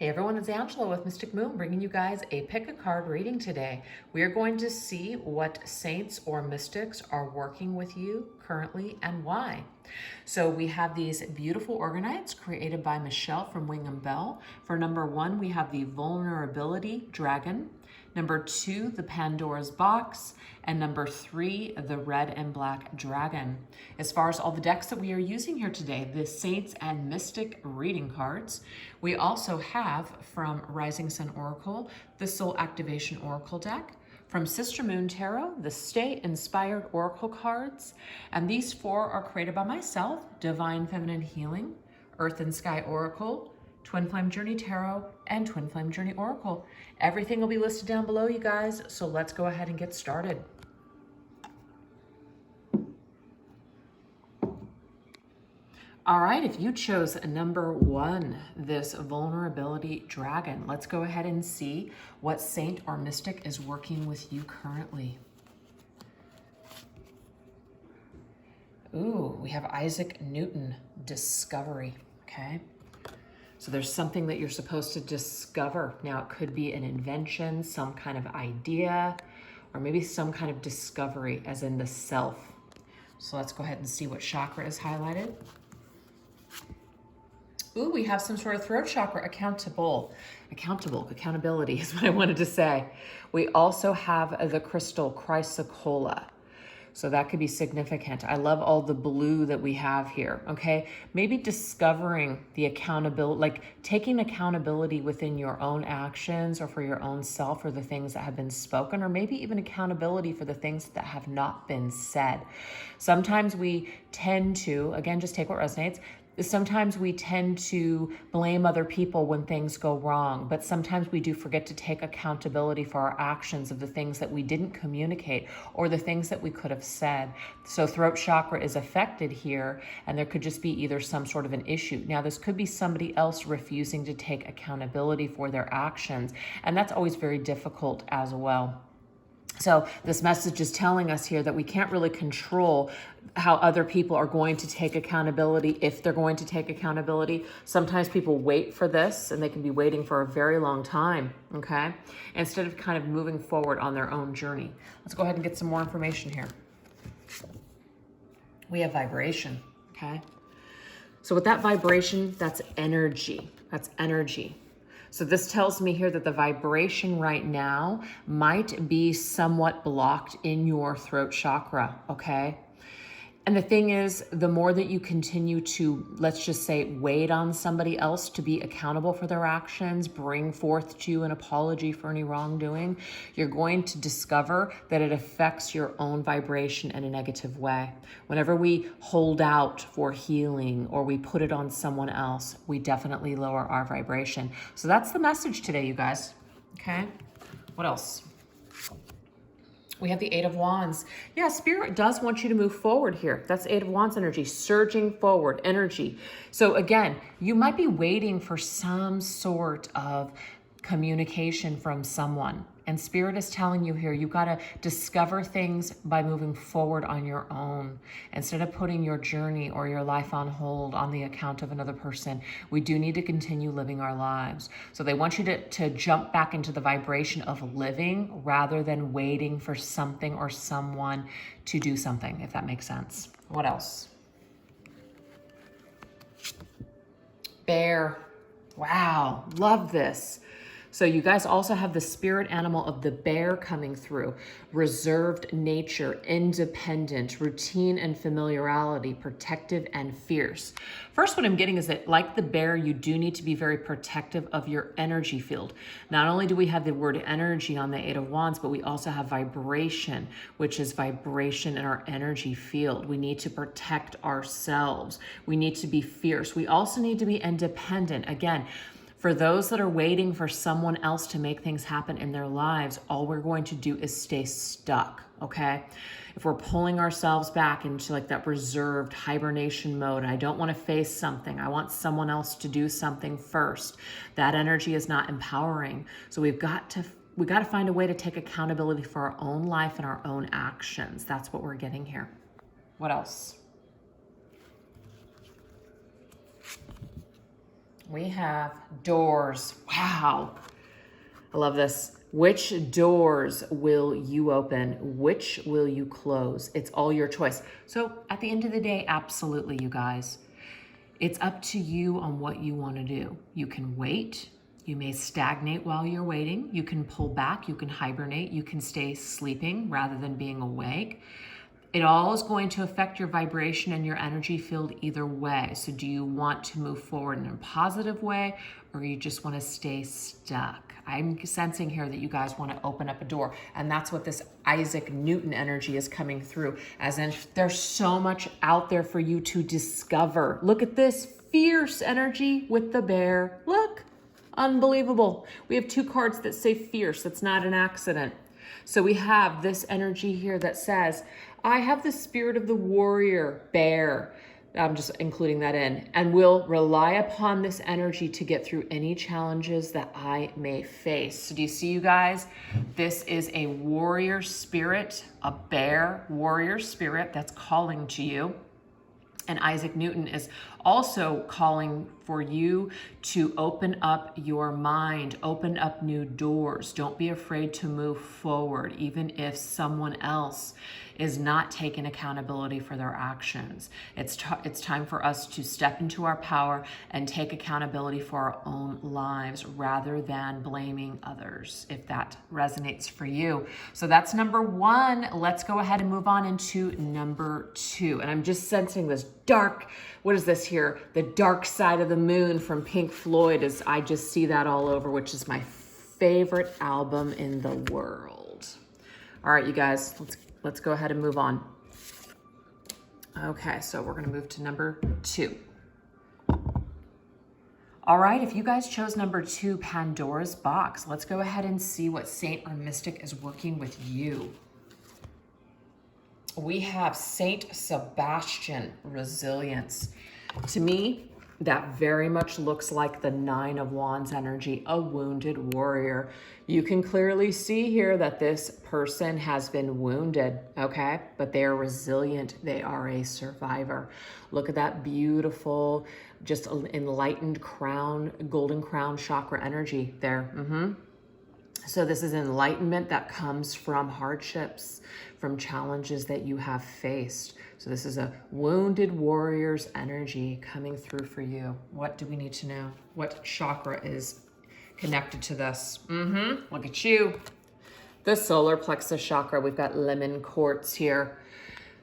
Hey everyone, it's Angela with Mystic Moon bringing you guys a pick a card reading today. We are going to see what saints or mystics are working with you currently and why. So we have these beautiful orgonites created by Michelle from Wing and Bell. For number 1, we have the Vulnerability Dragon. Number 2, the Pandora's Box. And number 3, the Red and Black Dragon. As far as all the decks that we are using here today, the Saints and Mystic reading cards. We also have from Rising Sun Oracle, the Soul Activation Oracle deck. From Sister Moon Tarot, the Stay Inspired Oracle cards. And these 4 are created by myself, Divine Feminine Healing, Earth and Sky Oracle, Twin Flame Journey Tarot, and Twin Flame Journey Oracle. Everything will be listed down below, you guys, so let's go ahead and get started. All right, if you chose number 1, this Vulnerability Dragon, let's go ahead and see what saint or mystic is working with you currently. Ooh, we have Isaac Newton, Discovery, okay? So there's something that you're supposed to discover. Now it could be an invention, some kind of idea, or maybe some kind of discovery as in the self. So let's go ahead and see what chakra is highlighted. Ooh, we have some sort of throat chakra, accountability is what I wanted to say. We also have the crystal chrysocolla. So that could be significant. I love all the blue that we have here, okay? Maybe discovering the accountability, like taking accountability within your own actions or for your own self or the things that have been spoken, or maybe even accountability for the things that have not been said. Sometimes we tend to, again, just take what resonates, sometimes we tend to blame other people when things go wrong, but sometimes we do forget to take accountability for our actions of the things that we didn't communicate or the things that we could have said. So throat chakra is affected here, and there could just be either some sort of an issue. Now, this could be somebody else refusing to take accountability for their actions, and that's always very difficult as well. So this message is telling us here that we can't really control how other people are going to take accountability, if they're going to take accountability. Sometimes people wait for this, and they can be waiting for a very long time, okay? Instead of kind of moving forward on their own journey. Let's go ahead and get some more information here. We have vibration, okay? So with that vibration, that's energy. That's energy. So this tells me here that the vibration right now might be somewhat blocked in your throat chakra, okay? And the thing is, the more that you continue to, let's just say, wait on somebody else to be accountable for their actions, bring forth to you an apology for any wrongdoing, you're going to discover that it affects your own vibration in a negative way. Whenever we hold out for healing or we put it on someone else, we definitely lower our vibration. So that's the message today, you guys, okay? What else? We have the 8 of Wands. Yeah, Spirit does want you to move forward here. That's 8 of Wands energy, surging forward energy. So again, you might be waiting for some sort of communication from someone. And Spirit is telling you here, you got to discover things by moving forward on your own. Instead of putting your journey or your life on hold on the account of another person, we do need to continue living our lives. So they want you to jump back into the vibration of living rather than waiting for something or someone to do something, if that makes sense. What else? Bear. Wow, love this. So you guys also have the spirit animal of the bear coming through. Reserved nature, independent, routine and familiarity, protective and fierce. First, what I'm getting is that like the bear, you do need to be very protective of your energy field. Not only do we have the word energy on the 8 of Wands, but we also have vibration, which is vibration in our energy field. We need to protect ourselves. We need to be fierce. We also need to be independent. Again, for those that are waiting for someone else to make things happen in their lives, all we're going to do is stay stuck, okay? If we're pulling ourselves back into like that reserved hibernation mode, I don't want to face something, I want someone else to do something first, that energy is not empowering. So we got to find a way to take accountability for our own life and our own actions. That's what we're getting here. What else? We have doors. Wow. I love this. Which doors will you open? Which will you close? It's all your choice. So at the end of the day, absolutely, you guys. It's up to you on what you want to do. You can wait. You may stagnate while you're waiting. You can pull back. You can hibernate. You can stay sleeping rather than being awake. It all is going to affect your vibration and your energy field either way. So do you want to move forward in a positive way, or you just want to stay stuck? I'm sensing here that you guys want to open up a door, and that's what this Isaac Newton energy is coming through, as in there's so much out there for you to discover. Look at this fierce energy with the bear. Look, unbelievable. We have 2 cards that say fierce. That's not an accident. So we have this energy here that says, I have the spirit of the warrior bear. I'm just including that in, and will rely upon this energy to get through any challenges that I may face. So do you see, you guys? This is a warrior spirit, a bear warrior spirit that's calling to you. And Isaac Newton is also calling for you to open up your mind, open up new doors. Don't be afraid to move forward, even if someone else is not taking accountability for their actions. It's time for us to step into our power and take accountability for our own lives rather than blaming others, if that resonates for you. So that's number 1. Let's go ahead and move on into number 2. And I'm just sensing this dark, what is this here? The Dark Side of the Moon from Pink Floyd, as I just see that all over, which is my favorite album in the world. All right, you guys, let's go ahead and move on. Okay, so we're gonna move to number 2. All right, if you guys chose number 2, Pandora's Box, let's go ahead and see what saint or mystic is working with you. We have Saint Sebastian, resilience. To me, that very much looks like the 9 of Wands energy, a wounded warrior. You can clearly see here that this person has been wounded, okay? But they are resilient. They are a survivor. Look at that beautiful, just enlightened crown, golden crown chakra energy there. So this is enlightenment that comes from hardships, from challenges that you have faced. So this is a wounded warrior's energy coming through for you. What do we need to know? What chakra is connected to this? Look at you. The solar plexus chakra. We've got lemon quartz here.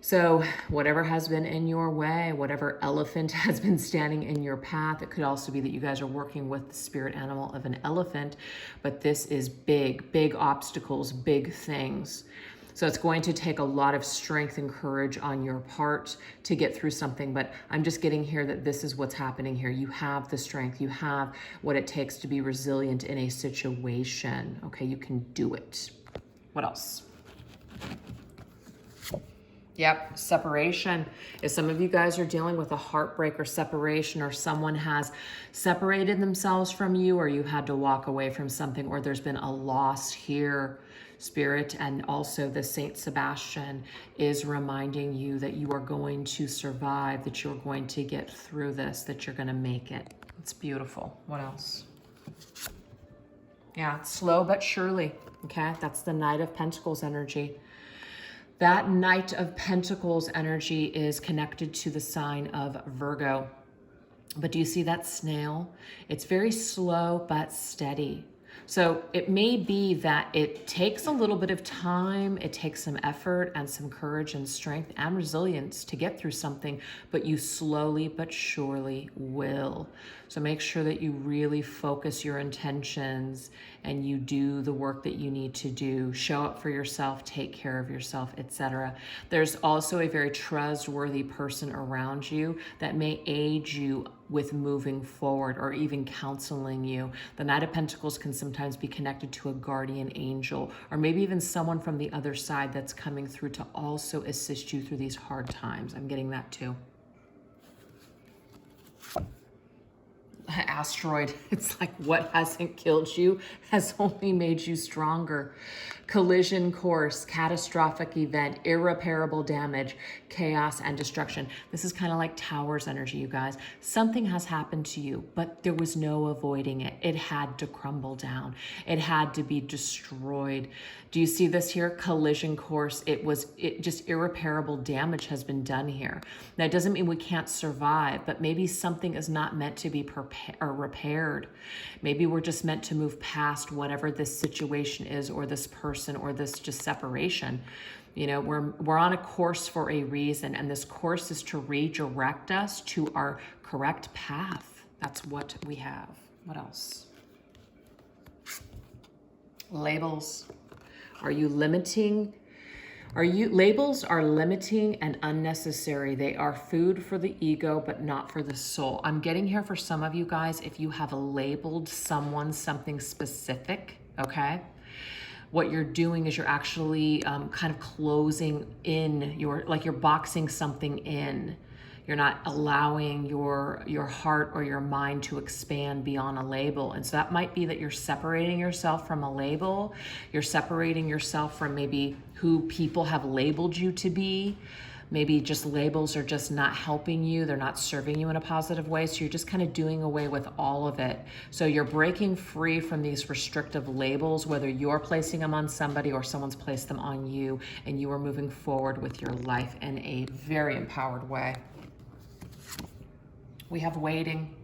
So whatever has been in your way, whatever elephant has been standing in your path, it could also be that you guys are working with the spirit animal of an elephant, but this is big, big obstacles, big things. So it's going to take a lot of strength and courage on your part to get through something, but I'm just getting here that this is what's happening here. You have the strength, you have what it takes to be resilient in a situation, okay? You can do it. What else? Yep, separation. If some of you guys are dealing with a heartbreak or separation, or someone has separated themselves from you, or you had to walk away from something, or there's been a loss here, Spirit, and also the Saint Sebastian is reminding you that you are going to survive, that you're going to get through this, that you're going to make it. It's beautiful. What else? Yeah, slow but surely. Okay, that's the Knight of Pentacles energy. That Knight of Pentacles energy is connected to the sign of Virgo. But do you see that snail? It's very slow but steady. So it may be that it takes a little bit of time, it takes some effort and some courage and strength and resilience to get through something, but you slowly but surely will. So make sure that you really focus your intentions and you do the work that you need to do. Show up for yourself, take care of yourself, etc. There's also a very trustworthy person around you that may aid you with moving forward or even counseling you. The Knight of Pentacles can sometimes be connected to a guardian angel, or maybe even someone from the other side that's coming through to also assist you through these hard times. I'm getting that too. Asteroid, it's like what hasn't killed you has only made you stronger. Collision course, catastrophic event, irreparable damage, chaos, and destruction. This is kind of like Towers energy, you guys. Something has happened to you, but there was no avoiding it. It had to crumble down. It had to be destroyed. Do you see this here? Collision course. It just irreparable damage has been done here. Now, it doesn't mean we can't survive, but maybe something is not meant to be repaired. Maybe we're just meant to move past whatever this situation is, or this person, or this just separation. You know, we're on a course for a reason, and this course is to redirect us to our correct path. That's what we have. What else? Labels. Are you limiting? Labels are limiting and unnecessary. They are food for the ego, but not for the soul. I'm getting here for some of you guys, if you have labeled someone something specific, okay? What you're doing is you're actually kind of closing in you're boxing something in. You're not allowing your heart or your mind to expand beyond a label. And so that might be that you're separating yourself from a label. You're separating yourself from maybe who people have labeled you to be. Maybe just labels are just not helping you. They're not serving you in a positive way. So you're just kind of doing away with all of it. So you're breaking free from these restrictive labels, whether you're placing them on somebody or someone's placed them on you, and you are moving forward with your life in a very empowered way. We have waiting.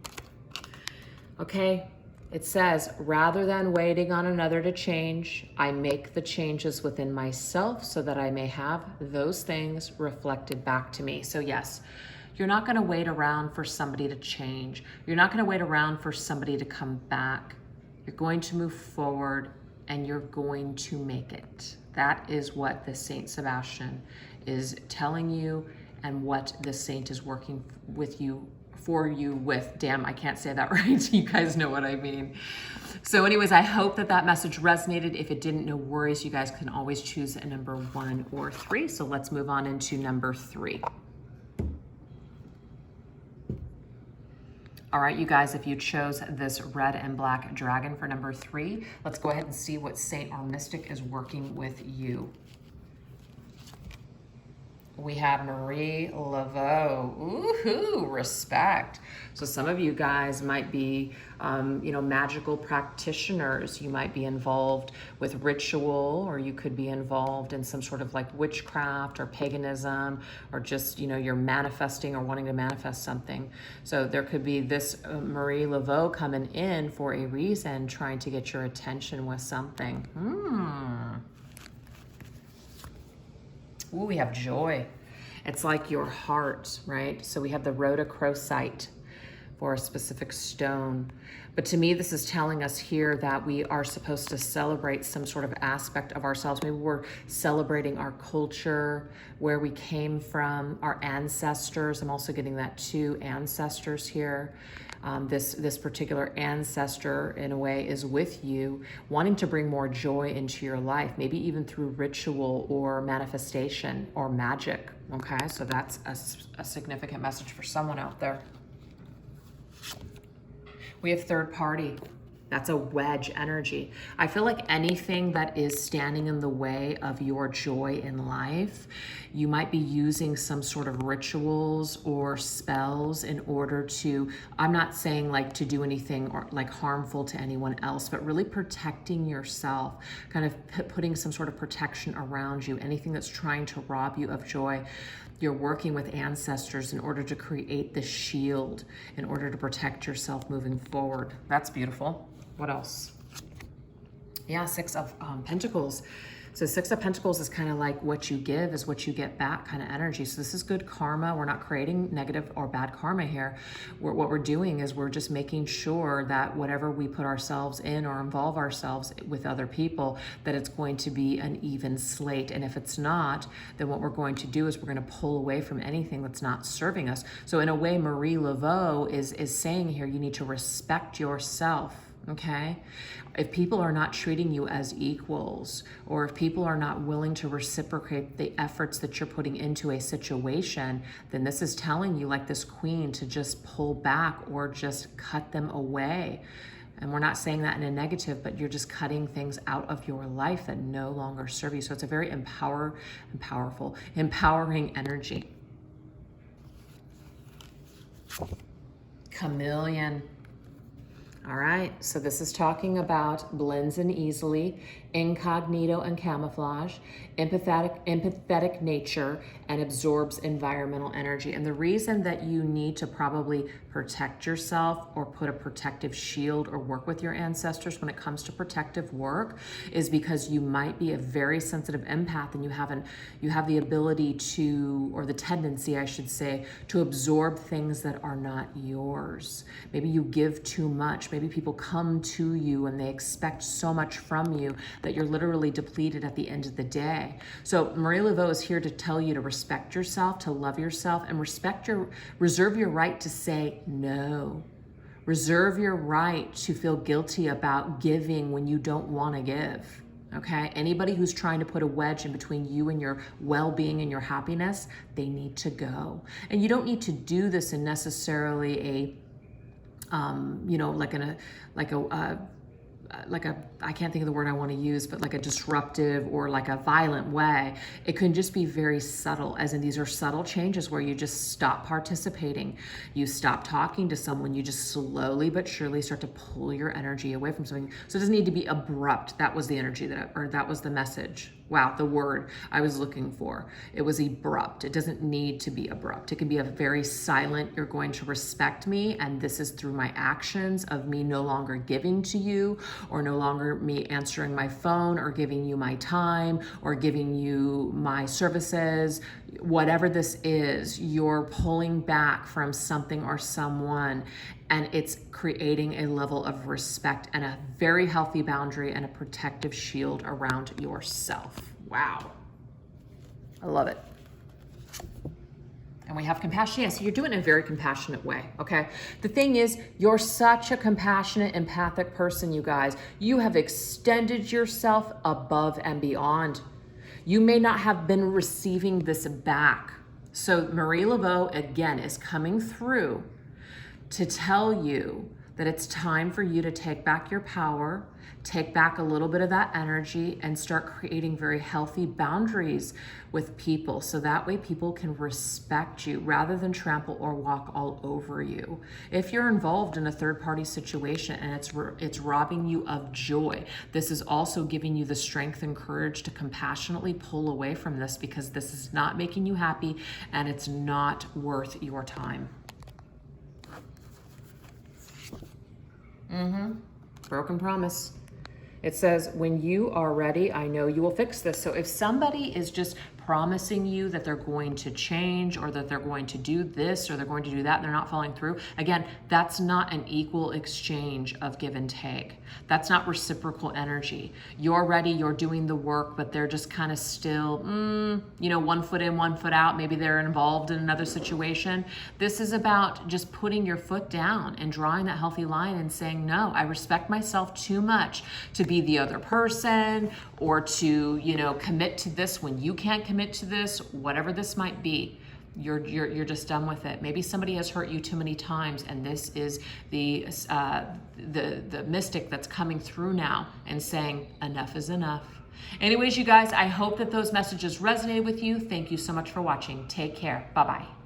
Okay, it says, rather than waiting on another to change, I make the changes within myself so that I may have those things reflected back to me. So yes, you're not going to wait around for somebody to change. You're not going to wait around for somebody to come back. You're going to move forward, and you're going to make it. That is what the Saint Sebastian is telling you, and what the saint is working with you for you with. Damn, I can't say that right. You guys know what I mean. So anyways, I hope that message resonated. If it didn't, no worries. You guys can always choose a number 1 or 3. So let's move on into number 3. All right, you guys, if you chose this red and black dragon for number 3, let's go ahead and see what saint or mystic is working with you. We have Marie Laveau. Ooh, respect. So some of you guys might be, magical practitioners. You might be involved with ritual, or you could be involved in some sort of like witchcraft or paganism, or just, you're manifesting or wanting to manifest something. So there could be this Marie Laveau coming in for a reason, trying to get your attention with something. Ooh, we have joy. It's like your heart, right? So we have the rhodochrosite for a specific stone. But to me, this is telling us here that we are supposed to celebrate some sort of aspect of ourselves. Maybe we're celebrating our culture, where we came from, our ancestors. I'm also getting that too, ancestors here. This particular ancestor, in a way, is with you, wanting to bring more joy into your life, maybe even through ritual or manifestation or magic, okay? So that's a significant message for someone out there. We have third party. That's a wedge energy. I feel like anything that is standing in the way of your joy in life, you might be using some sort of rituals or spells in order to, I'm not saying like to do anything or like harmful to anyone else, but really protecting yourself, kind of putting some sort of protection around you, anything that's trying to rob you of joy. You're working with ancestors in order to create the shield, in order to protect yourself moving forward. That's beautiful. What else? Yeah, 6 of Pentacles. So 6 of Pentacles is kind of like what you give is what you get back kind of energy. So this is good karma. We're not creating negative or bad karma here. What we're doing is we're just making sure that whatever we put ourselves in or involve ourselves with other people, that it's going to be an even slate. And if it's not, then what we're going to do is we're going to pull away from anything that's not serving us. So in a way, Marie Laveau is saying here, you need to respect yourself. Okay, if people are not treating you as equals, or if people are not willing to reciprocate the efforts that you're putting into a situation, then this is telling you, like this queen, to just pull back or just cut them away. And we're not saying that in a negative, but you're just cutting things out of your life that no longer serve you. So it's a very empowering energy. Chameleon. All right, so this is talking about blends in easily, incognito and camouflage, empathetic nature, and absorbs environmental energy. And the reason that you need to probably protect yourself or put a protective shield or work with your ancestors when it comes to protective work is because you might be a very sensitive empath, and you have the ability to, or the tendency, I should say, to absorb things that are not yours. Maybe you give too much. Maybe people come to you and they expect so much from you that you're literally depleted at the end of the day. So Marie Laveau is here to tell you to respect yourself, to love yourself, and reserve your right to say no. Reserve your right to feel guilty about giving when you don't want to give. Okay? Anybody who's trying to put a wedge in between you and your well-being and your happiness, they need to go. And you don't need to do this in necessarily I can't think of the word I want to use, but like a disruptive or like a violent way. It can just be very subtle, as in these are subtle changes where you just stop participating. You stop talking to someone. You just slowly but surely start to pull your energy away from something. So it doesn't need to be abrupt. That was the energy that was the message. Wow, the word I was looking for. It was abrupt. It doesn't need to be abrupt. It can be a very silent, you're going to respect me, and this is through my actions of me no longer giving to you, or no longer me answering my phone, or giving you my time, or giving you my services. Whatever this is, you're pulling back from something or someone, and it's creating a level of respect and a very healthy boundary and a protective shield around yourself. Wow. I love it. And we have compassion. Yes, you're doing it in a very compassionate way, okay? The thing is, you're such a compassionate, empathic person, you guys. You have extended yourself above and beyond. You may not have been receiving this back. So Marie Laveau, again, is coming through to tell you that it's time for you to take back your power, take back a little bit of that energy, and start creating very healthy boundaries with people, so that way people can respect you rather than trample or walk all over you. If you're involved in a third-party situation and it's robbing you of joy, this is also giving you the strength and courage to compassionately pull away from this, because this is not making you happy and it's not worth your time. Broken promise. It says, when you are ready, I know you will fix this. So if somebody is just promising you that they're going to change, or that they're going to do this, or they're going to do that, and they're not following through, again, that's not an equal exchange of give and take. That's not reciprocal energy. You're ready, you're doing the work, but they're just kind of still, 1 foot in, 1 foot out. Maybe they're involved in another situation. This is about just putting your foot down and drawing that healthy line and saying, no, I respect myself too much to be the other person, or to, commit to this when you can't commit to this, whatever this might be. You're just done with it. Maybe somebody has hurt you too many times, and this is the mystic that's coming through now and saying enough is enough. Anyways, you guys, I hope that those messages resonated with you. Thank you so much for watching. Take care. Bye-bye.